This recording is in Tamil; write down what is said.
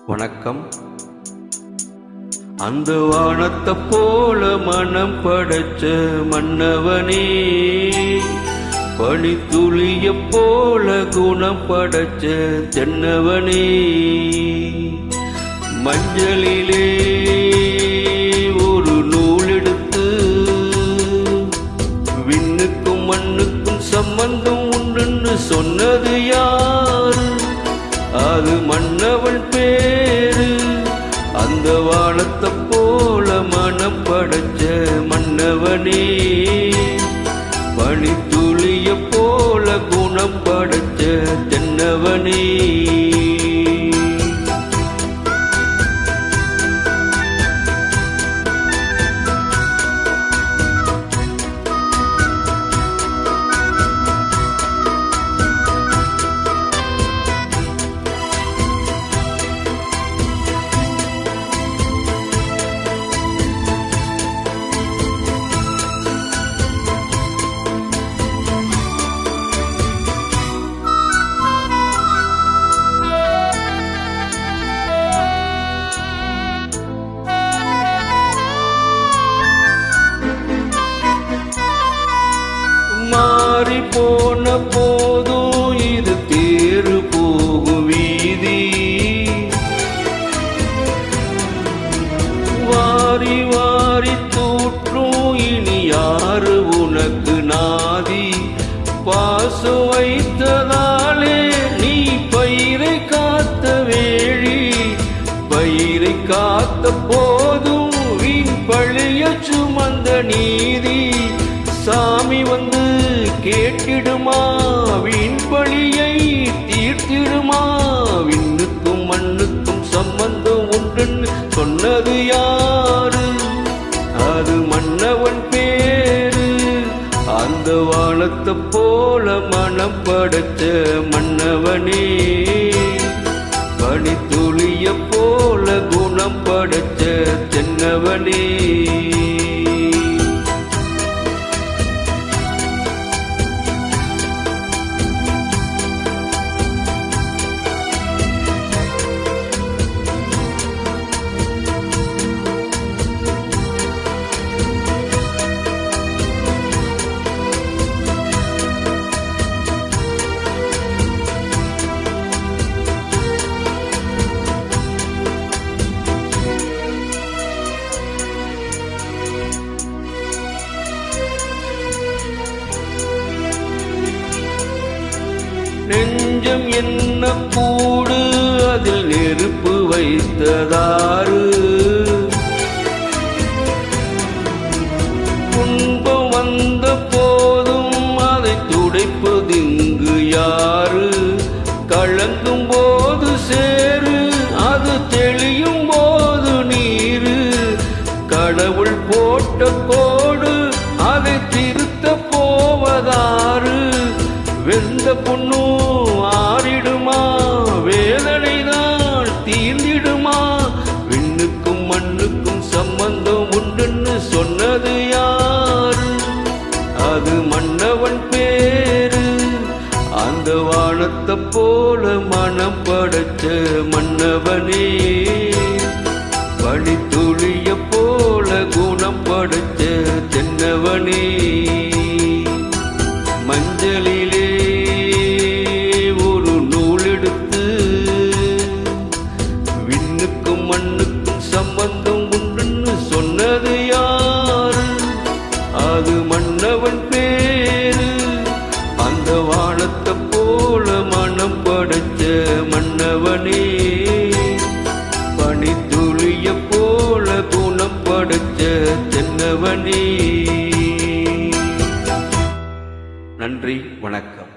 வணக்கம். அந்த வானத்தை போல மனம் படைச்ச மன்னவனே, பனித்துளிய போல குணம் படைச்ச தென்னவனே, மஞ்சளிலே ஒரு நூல் எடுத்து விண்ணுக்கும் மண்ணுக்கும் சம்பந்தம் உண்டுன்னு சொன்னது யாரு? அது மன்னவன் பேரு. அந்த வானத்தை போல மனம் படைச்ச மன்னவனே, பனித்துளிய போல குணம் படைச்ச தென்னவனே. மாறி போன போதும் இது தேறு போகும் வீதி, வாரி வாரி தூற்றும் இனி யாரு உனக்கு நாதி? பாசம் வைத்ததாலே நீ பயிரை காத்த வேழி, பயிரை காத்த போதும் வீண் பழிய சுமந்த நீதி. சாமி வந்து கேட்டிடுமா, வீண் பழியை தீர்த்திடுமா? விண்ணுக்கும் மண்ணுக்கும் சம்பந்தம் உண்டுன்னு சொன்னது யாரு? அது மன்னவன் பேரு. அந்த வானத்தை போல மனம் படைச்ச மன்னவனே, பனித்துளிய போல குணம் படைச்ச தென்னவனே. நெஞ்சம் என்ன கூடு, அதில் நெருப்பு வைத்ததாறு? துன்பம் வந்த போதும் அதை துடைப்பதிங்கு யாரு? கலங்கும் போது சேரு, அது தெளியும் போது நீரு. கடவுள் போட்ட கோடு, அதை திருத்த போவதாறு? வெந்த பொண்ணும் ஆறிடுமா, வேதனை தான் தீர்ந்திடுமா? விண்ணுக்கும் மண்ணுக்கும் சம்பந்தம் உண்டுன்னு சொன்னது யாரு? அது மன்னவன் பேரு. அந்த வானத்தை போல மனம் படைச்ச மன்னவனே, பனித்துளிய போல குணம் படைச்ச தென்னவனே, மஞ்சளிலே ஒரு நூல் எடுத்து விண்ணுக்கும் மண்ணுக்கும் சம்பந்தம் உண்டுன்னு சொன்னது யாரு? அது மன்னவன் பேரு. அந்த வானத்தை போல மனம் படைச்ச மன்னவனே, பனித்துளிய போல குணம் படைச்ச தென்னவனே. நன்றி, வணக்கம்.